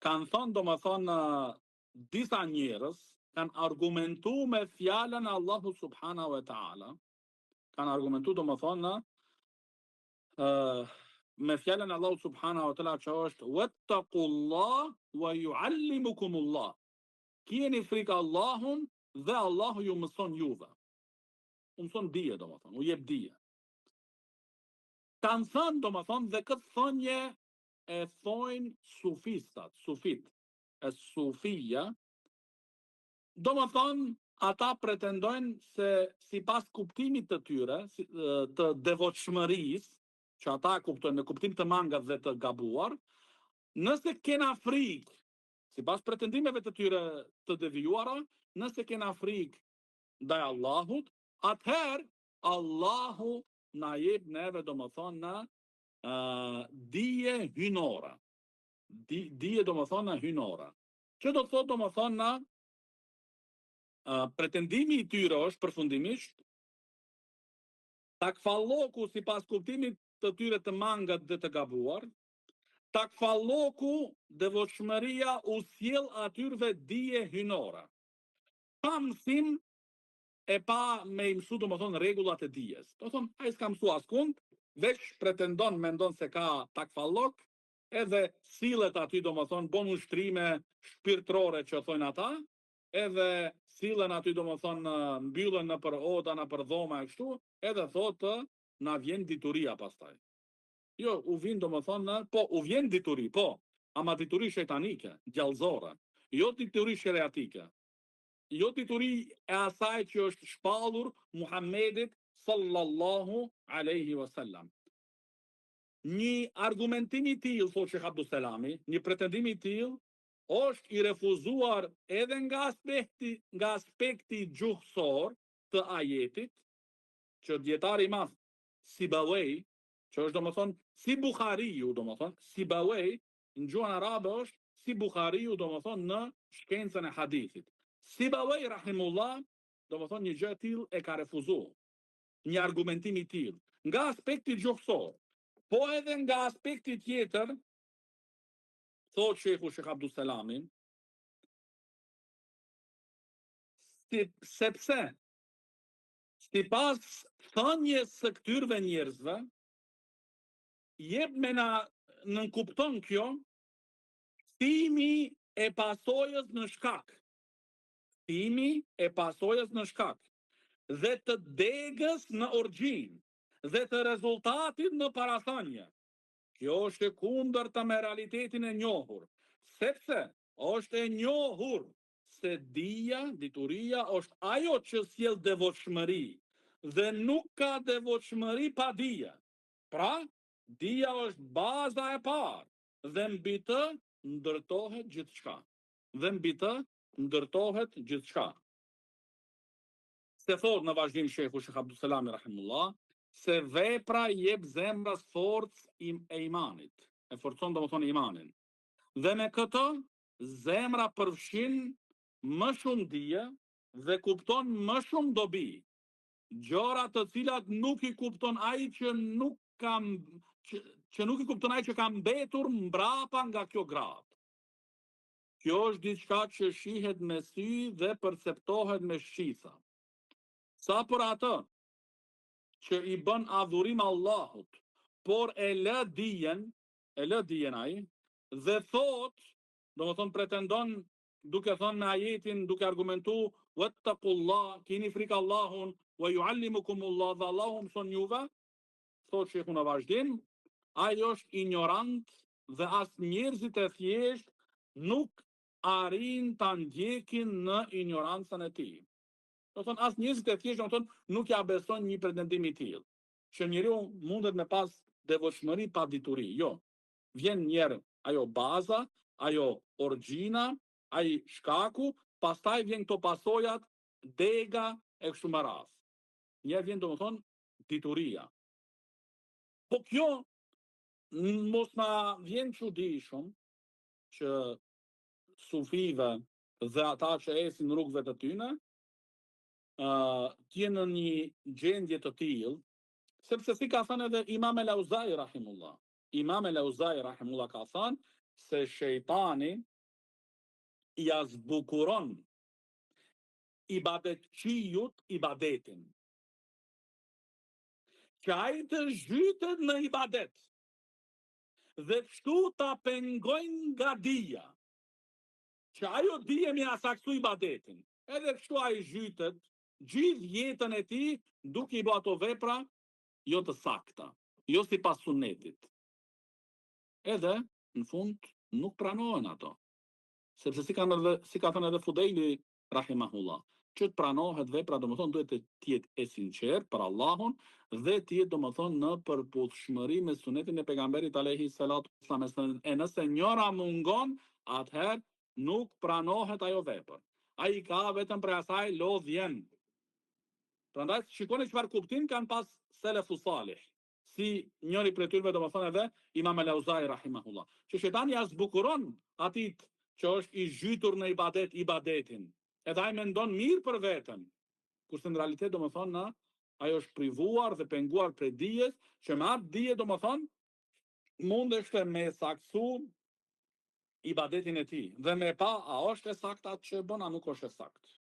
kanë thonë domethënë disa njerëz kanë argumentu me fjalën e Allahu subhanahu wa taala. Kanë argumentu domethënë me fjalën e Allahu subhanahu wa taala që është wattaqullah wa yuallimukumullah. Keni frikë Allahun dhe Allahu ju mëson juve. U mëson dije domethënë, u jep dije. Kanë thënë domethënë dhe këtë thënie e thojnë sufit, e sufia, domethënë ata pretendojnë se sipas kuptimit të tyre, të devotshmërisë, që ata kuptojnë në kuptim të mangat dhe të gabuar, nëse kena frikë, sipas pretendimeve të tyre të devijuara, nëse kena frikë ndaj Allahut, atëherë Allahu na jep neve domethënë dije hynore. Dije domethënë hynore. Që do të thotë domethënë pretendimi i tyre është përfundimisht takfalloku sipas kuptimit të tyre të mangat dhe të gabuar, takfalloku devotshmëria u sjell atyre dije hynore. Pa mësim e pa me i mësu domethënë rregullat e dijes. Do thonë, ai s'ka mësu askund, veç pretendon, mendon se ka takfallok, edhe sillet aty domethënë bon ushtrime shpirtërore që thonë ata, edhe sillen aty domethënë mbyllen në për oda, në për dhoma e kështu, edhe thotë na vjen dituria pastaj. Jo, u vjen domethënë, po u vjen dituri, po, ama dituri shejtanike, gjallëzore, jo dituri sheriatike. Jo dituri e asaj që është shpallur Muhammedit sallallahu alaihi wasallam. Një argumentim i tillë, thotë Sheikh Abdus Selami, një pretendim i tillë është i refuzuar edhe nga aspekti gjuhësor të ajetit, që dietari i madh Sibawayh, që është domethënë si Buhariu, domethënë Sibawayh në gjuhën arabe është si Buhariu domethënë në shkencën e hadithit. Sibawayh rahimullah, domethënë një gjë e tillë e ka refuzuar. Një argumentim i tillë, nga aspekti gjuhësor, po edhe nga aspekti tjetër, thotë Sheikh Abdus Selami, sepse sipas thënies së këtyre njerëzve, jep me na nënkupton kjo thimi e pasojës në shkak. Thimi e pasojës në shkak dhe të degës në origjinë dhe të rezultatit në parathënie. Kjo është e kundërta me realitetin e njohur, sepse është e njohur se dituria është ajo që sjell devotshmëri dhe nuk ka devotshmëri pa dije. Pra, dija është baza e parë dhe mbi të ndërtohet gjithçka. Se thot në vazhdim Sheikh Abdus Selami rahimullah, se vepra jep zemrës forcë e imanit, e forcon domethënë imanin. Dhe me këtë zemra përfshin më shumë dije dhe kupton më shumë dobi, gjëra të cilat nuk i kupton ai që nuk i kupton ai që ka mbetur mbrapa nga kjo grad. Kjo është diçka që shihet me sy dhe perceptohet me shqisa. Sa për atë që i bën adhurim Allahut, por e lë dijen ai, dhe thot, domethënë pretendon, duke thënë me ajetin, duke argumentu, wattaqullah, keni frikë Allahun, wa yuallimukumullah, dhe Allahu mëson juve, thot Sheikhu në vazhdim, ai është ignorant dhe as njerëzit e thjesht nuk arrin ta ndjekin në ignorancën e tij. Do thonë as njerëzit e thjesht, do thonë nuk ja besojnë një pretendim i tillë, që njeriu mundet me pas devotshmëri pa dituri. Jo. Vjen njerë ajo baza, ajo origjina, ai shkaku, pastaj vjen këto pasojat, dega e kështu me radhë. Njerë vjen domethënë dituria. Po kjo mos na vjen çuditshëm që sufive dhe ata që esin rrugëve të tyne, tjenë në një gjendje të tillë, sepse si ka thënë edhe Imam el-Auzai rahimullah. Imam el-Auzai rahimullah ka thënë se shejtani ja zbukuron ibadetçijut ibadetin. Që ai të zhytet në ibadet dhe kështu ta pengojnë nga dija. Që ajo dije mi asaksu ibadetin. Edhe kështu ai zhytet gjithë jetën e tij duke i bë ato vepra jo të sakta, jo sipas sunetit. Edhe në fund nuk pranohen ato. Sepse si ka thënë edhe Fudejli rahimahullah, që të pranohet vepra, domethënë duhet të jetë e sinqert për Allahun dhe të jetë domethënë në përputhshmëri me sunetin e pejgamberit alayhi salatu wasallam. E nëse njëra mungon, atëherë nuk pranohet ajo vepër. Ai ka vetëm për asaj lodhjen. Prandaj shikoni çfarë kuptim kanë pas selefu salih. Si njëri prej tyre domethënë edhe Imam al-Auzai rahimahullah. Që shejtani ja zbukuron atit që është i zhytur në ibadetin. Edhe ai mendon mirë për veten. Kurse në realitet domethënë ajo është privuar dhe penguar prej dijes, që me atë dije domethënë mundeshte me saksu ibadetin e tij dhe me pa a është e saktë atë që bën, a nuk është e saktë.